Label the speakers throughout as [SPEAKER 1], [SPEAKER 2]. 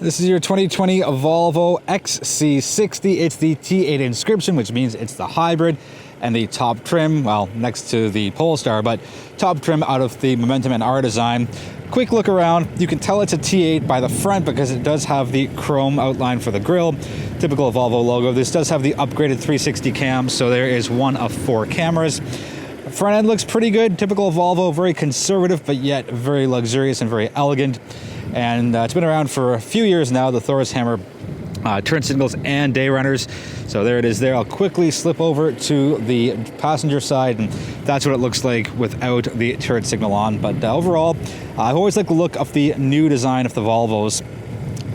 [SPEAKER 1] This is your 2020 Volvo XC60. It's the T8 inscription, which means it's the hybrid, and the top trim, well, next to the Polestar, but top trim out of the Momentum and R design. Quick look around, you can tell it's a T8 by the front because it does have the chrome outline for the grille, typical Volvo logo. This does have the upgraded 360 cam, so there is one of 4 cameras. Front end looks pretty good, typical Volvo, very conservative, but yet very luxurious and very elegant. And it's been around for a few years now, the Thor's hammer turn signals and day runners. So there it is there. I'll quickly slip over to the passenger side, and that's what it looks like without the turn signal on. But overall, I've always liked the look of the new design of the Volvos.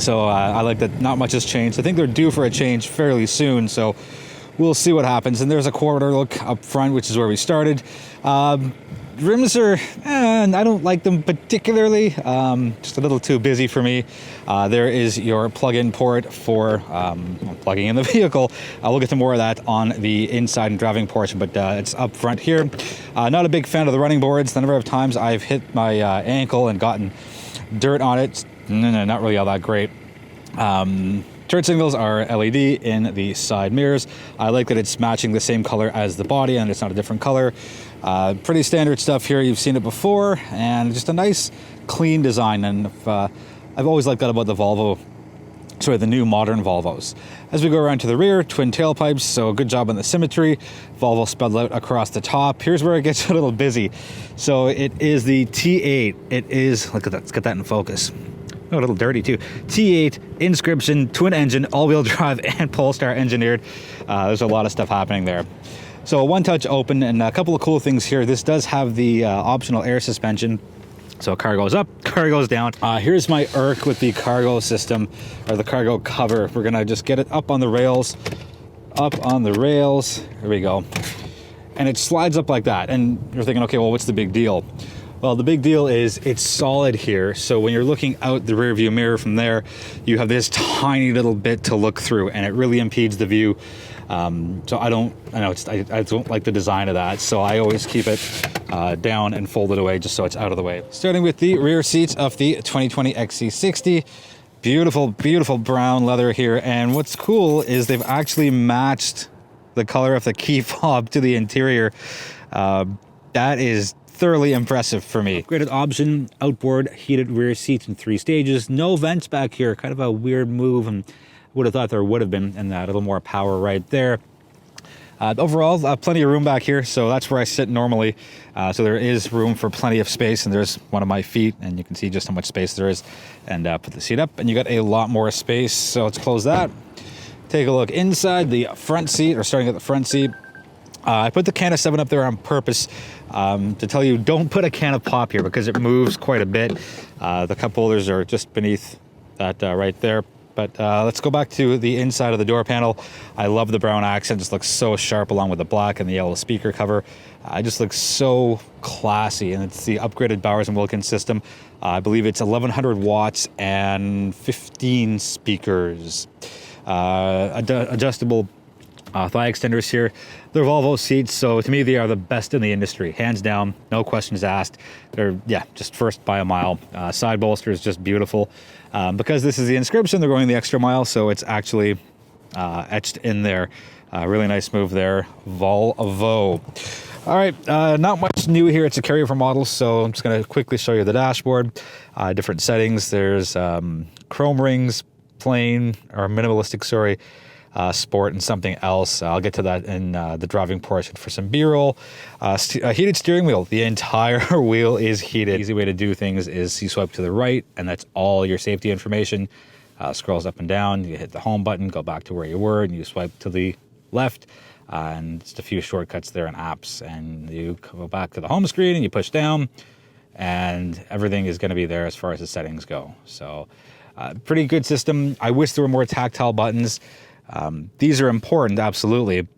[SPEAKER 1] So I like that not much has changed. I think they're due for a change fairly soon, so we'll see what happens. And there's a quarter look up front, which is where we started. Rims are, I don't like them particularly, just a little too busy for me. There is your plug-in port for plugging in the vehicle. We'll get to more of that on the inside and driving portion, but it's up front here. Not a big fan of the running boards. The number of times I've hit my ankle and gotten dirt on it, not really all that great. Turn signals are LED in the side mirrors. I like that it's matching the same color as the body and it's not a different color. Pretty standard stuff here. You've seen it before, and just a nice clean design. And I've always liked that about the Volvo, the new modern Volvos. As we go around to the rear, twin tailpipes, so good job on the symmetry. Volvo spelled out across the top. Here's where it gets a little busy. So it is the T8. It is, look at that, let's get that in focus. Oh, a little dirty too. T8, inscription, twin engine, all-wheel drive, and Polestar engineered. There's a lot of stuff happening there. So a one-touch open, and a couple of cool things here. This does have the optional air suspension. So car goes up, car goes down. Here's my Irk with the cargo system, or the cargo cover. We're gonna just get it up on the rails. Up on the rails. Here we go. And it slides up like that. And you're thinking, okay, well, what's the big deal? Well, the big deal is it's solid here. So when you're looking out the rear view mirror from there, you have this tiny little bit to look through, and it really impedes the view. So I don't like the design of that. So I always keep it down and fold it away just so it's out of the way. Starting with the rear seats of the 2020 XC60. Beautiful, beautiful brown leather here. And what's cool is they've actually matched the color of the key fob to the interior. That is thoroughly impressive for me. Upgraded option, outboard heated rear seats in 3 stages. No vents back here, kind of a weird move, and would have thought there would have been, and a little more power right there. Overall, plenty of room back here, so that's where I sit normally. So there is room for plenty of space, and there's one of my feet, and you can see just how much space there is. And put the seat up, and you got a lot more space. So let's close that. Take a look inside the front seat, or starting at the front seat. I put the can of 7 up there on purpose to tell you don't put a can of pop here because it moves quite a bit. The cup holders are just beneath that right there. But let's go back to the inside of the door panel. I love the brown accent. It just looks so sharp along with the black and the yellow speaker cover. It just looks so classy, and it's the upgraded Bowers & Wilkins system. I believe it's 1100 watts and 15 speakers. Adjustable thigh extenders here. They're Volvo seats, so to me they are the best in the industry, hands down, no questions asked. They're just first by a mile. Side bolster is just beautiful. Because this is the inscription, they're going the extra mile, so it's actually etched in there. Really nice move there, Volvo. All right, not much new here. It's a carryover model, so I'm just going to quickly show you the dashboard. Different settings. There's chrome rings, plain or minimalistic, sport, and something else. I'll get to that in the driving portion for some B-roll. Heated steering wheel. The entire wheel is heated. Easy way to do things is you swipe to the right, and that's all your safety information. Scrolls up and down. You hit the home button, go back to where you were, and you swipe to the left. And just a few shortcuts there and apps. And you go back to the home screen, and you push down, and everything is going to be there as far as the settings go. So pretty good system. I wish there were more tactile buttons. These are important, absolutely,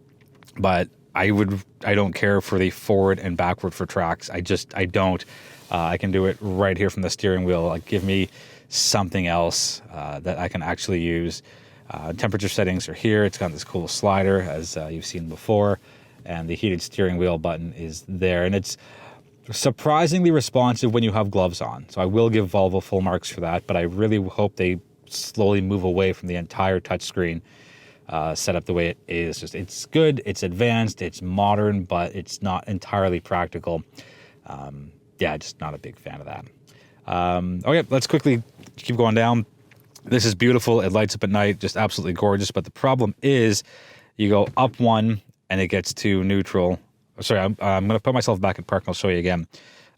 [SPEAKER 1] but I don't care for the forward and backward for tracks. I don't. I can do it right here from the steering wheel. Like, give me something else that I can actually use. Temperature settings are here. It's got this cool slider, as you've seen before, and the heated steering wheel button is there. And it's surprisingly responsive when you have gloves on. So I will give Volvo full marks for that, but I really hope they slowly move away from the entire touchscreen setup the way it is. It's good, it's advanced, it's modern, but it's not entirely practical. Yeah, just not a big fan of that. Okay, let's quickly keep going down. This is beautiful. It lights up at night, just absolutely gorgeous. But the problem is, you go up one and it gets to neutral. Sorry, I'm going to put myself back in park and I'll show you again.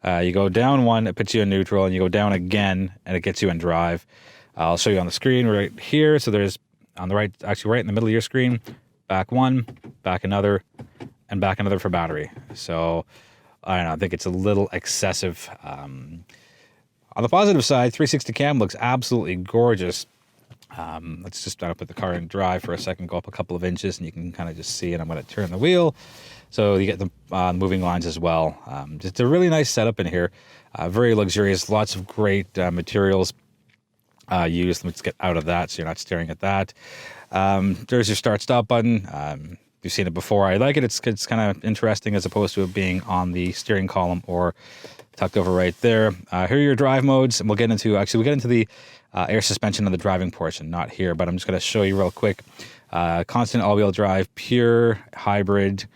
[SPEAKER 1] You go down one, it puts you in neutral, and you go down again and it gets you in drive. I'll show you on the screen right here. So there's on the right, actually right in the middle of your screen, back one, back another, and back another for battery. So I don't know, I think it's a little excessive. On the positive side, 360 cam looks absolutely gorgeous. Let's just put the car in drive for a second, go up a couple of inches, and you can kind of just see it. I'm going to turn the wheel. So you get the moving lines as well. Just a really nice setup in here. Very luxurious, lots of great materials used. Let's get out of that so you're not staring at that. There's your start-stop button. You've seen it before. I like it. It's kind of interesting as opposed to it being on the steering column or tucked over right there. Here are your drive modes, and we'll get into the air suspension on the driving portion, not here, but I'm just going to show you real quick. Constant all-wheel drive, pure, hybrid,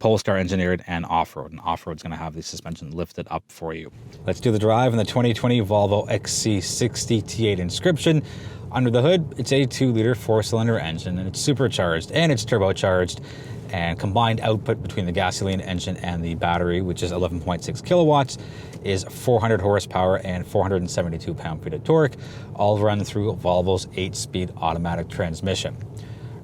[SPEAKER 1] Polestar engineered, and off-road. And off-road's going to have the suspension lifted up for you. Let's do the drive in the 2020 Volvo XC60 T8 Inscription. Under the hood, it's a 2-liter 4-cylinder engine, and it's supercharged and it's turbocharged. And combined output between the gasoline engine and the battery, which is 11.6 kilowatts, is 400 horsepower and 472 pound-feet of torque, all run through Volvo's 8-speed automatic transmission.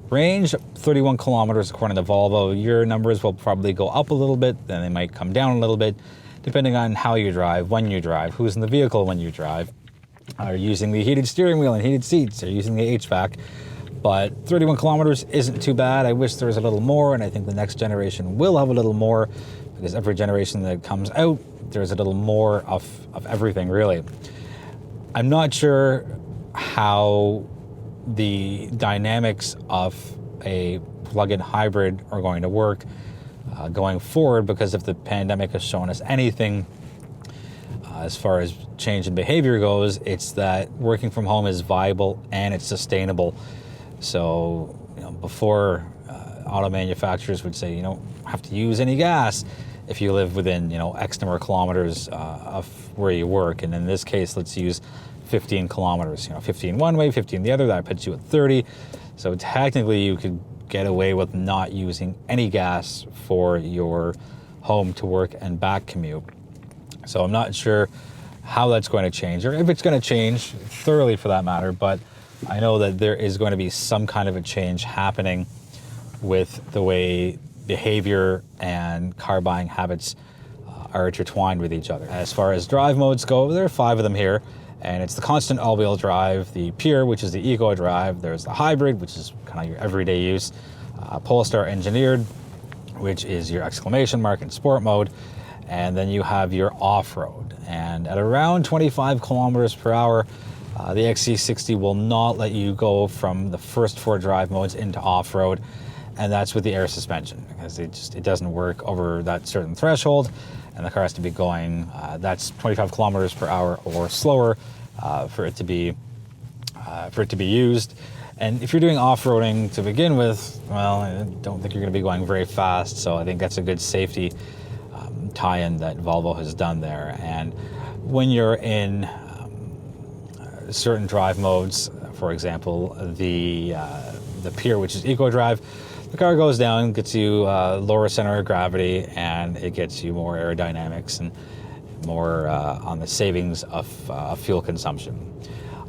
[SPEAKER 1] Range, 31 kilometers according to Volvo. Your numbers will probably go up a little bit, then they might come down a little bit, depending on how you drive, when you drive, who's in the vehicle when you drive. Are you using the heated steering wheel and heated seats? Are you using the HVAC? But 31 kilometers isn't too bad. I wish there was a little more, and I think the next generation will have a little more, because every generation that comes out, there's a little more of everything, really. I'm not sure how the dynamics of a plug-in hybrid are going to work going forward, because if the pandemic has shown us anything as far as change in behavior goes, it's that working from home is viable and it's sustainable. So, before auto manufacturers would say you don't have to use any gas if you live within, X number of kilometers of where you work. And in this case, let's use 15 kilometers, 15 one way, 15 the other. That puts you at 30. So technically you could get away with not using any gas for your home to work and back commute. So I'm not sure how that's going to change, or if it's going to change thoroughly for that matter, but I know that there is going to be some kind of a change happening with the way behavior and car buying habits are intertwined with each other. As far as drive modes go, there are 5 of them here, and it's the constant all-wheel drive, the pure, which is the eco drive, there's the hybrid, which is kind of your everyday use, Polestar engineered, which is your exclamation mark and sport mode, and then you have your off-road. And at around 25 kilometers per hour, the XC60 will not let you go from the first 4 drive modes into off-road, and that's with the air suspension, because it doesn't work over that certain threshold, and the car has to be going, that's 25 kilometers per hour or slower for it to be used. And if you're doing off-roading to begin with, well, I don't think you're going to be going very fast, so I think that's a good safety tie-in that Volvo has done there. And when you're in certain drive modes, for example, the Pure, which is eco drive, the car goes down, gets you lower center of gravity, and it gets you more aerodynamics and more on the savings of fuel consumption.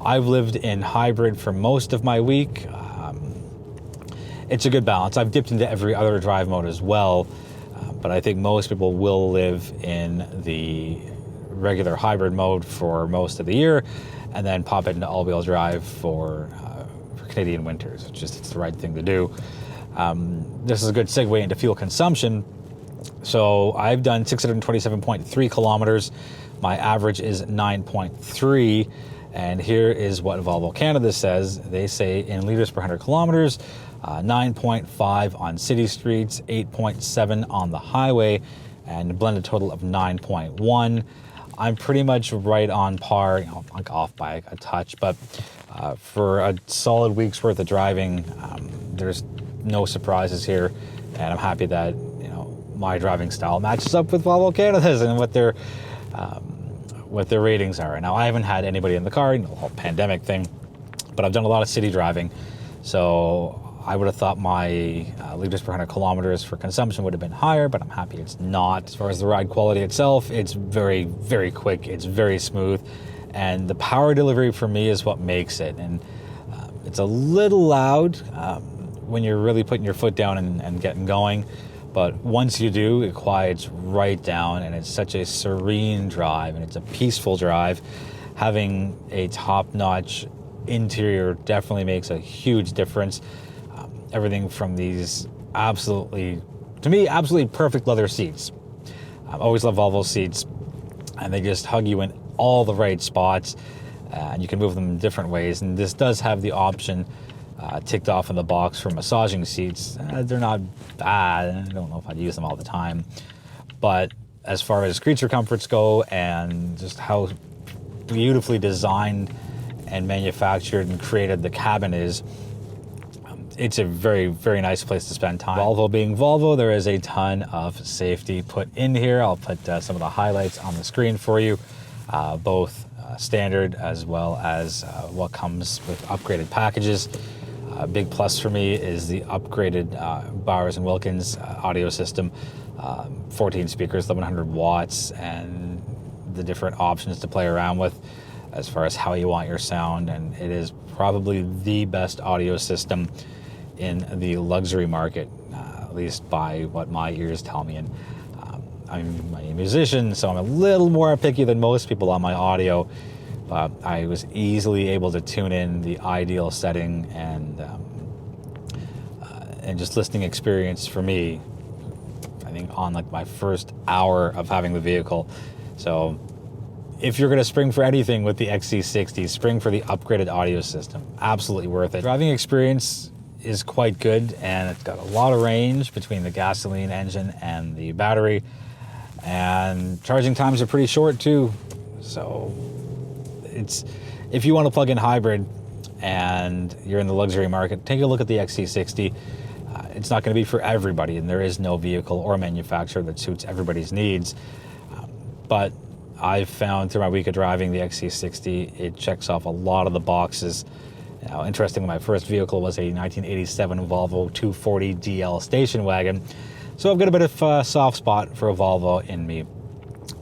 [SPEAKER 1] I've lived in hybrid for most of my week. It's a good balance. I've dipped into every other drive mode as well, but I think most people will live in the regular hybrid mode for most of the year, and then pop it into all-wheel drive for Canadian winters. It's the right thing to do. This is a good segue into fuel consumption. So I've done 627.3 kilometers. My average is 9.3. And here is what Volvo Canada says. They say in liters per 100 kilometers, 9.5 on city streets, 8.7 on the highway, and a blended total of 9.1. I'm pretty much right on par, you know, like off by a touch, but for a solid week's worth of driving, there's no surprises here, and I'm happy that, you know, my driving style matches up with Volvo Canada's and what their ratings are. Now, I haven't had anybody in the car, you know, the whole pandemic thing, but I've done a lot of city driving, so I would have thought my liters per 100 kilometers for consumption would have been higher, but I'm happy it's not. As far as the ride quality itself, it's very, very quick. It's very smooth. And the power delivery for me is what makes it. And it's a little loud when you're really putting your foot down and getting going. But once you do, it quiets right down, and it's such a serene drive, and it's a peaceful drive. Having a top-notch interior definitely makes a huge difference. Everything from these absolutely perfect leather seats. I've always loved Volvo seats, and they just hug you in all the right spots, and you can move them in different ways. And this does have the option ticked off in the box for massaging seats. They're not bad. I don't know if I'd use them all the time, but as far as creature comforts go and just how beautifully designed and manufactured and created the cabin is, it's a very, very nice place to spend time. Volvo being Volvo, there is a ton of safety put in here. I'll put some of the highlights on the screen for you, both standard as well as what comes with upgraded packages. A big plus for me is the upgraded Bowers & Wilkins audio system, 14 speakers, 1100 watts, and the different options to play around with as far as how you want your sound. And it is probably the best audio system in the luxury market, at least by what my ears tell me. And I'm a musician, so I'm a little more picky than most people on my audio, but I was easily able to tune in the ideal setting and just listening experience for me, I think, on like my first hour of having the vehicle. So if you're going to spring for anything with the XC60, spring for the upgraded audio system. Absolutely worth it. Driving experience is quite good, and it's got a lot of range between the gasoline engine and the battery, and charging times are pretty short too. So it's, if you want to plug in hybrid and you're in the luxury market, take a look at the XC60. It's not going to be for everybody, and there is no vehicle or manufacturer that suits everybody's needs, but I've found through my week of driving the XC60, it checks off a lot of the boxes. Now, interestingly, my first vehicle was a 1987 Volvo 240 DL station wagon, so I've got a bit of a soft spot for a Volvo in me,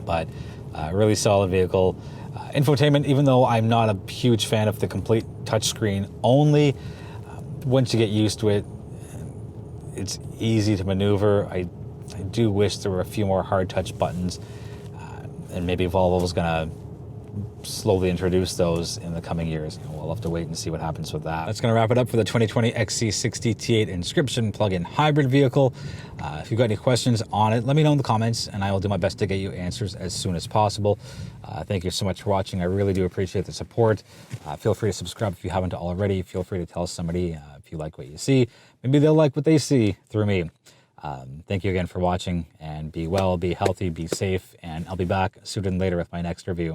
[SPEAKER 1] but really solid vehicle. Infotainment, even though I'm not a huge fan of the complete touchscreen only, once you get used to it, it's easy to maneuver. I do wish there were a few more hard touch buttons, and maybe Volvo was going to slowly introduce those in the coming years. We'll have to wait and see what happens with that. That's going to wrap it up for the 2020 XC60 T8 Inscription plug-in hybrid vehicle. If you've got any questions on it, let me know in the comments, and I will do my best to get you answers as soon as possible. Thank you so much for watching. I really do appreciate the support. Feel free to subscribe if you haven't already. Feel free to tell somebody if you like what you see. Maybe they'll like what they see through me. Thank you again for watching, and be well, be healthy, be safe, and I'll be back sooner than later with my next review.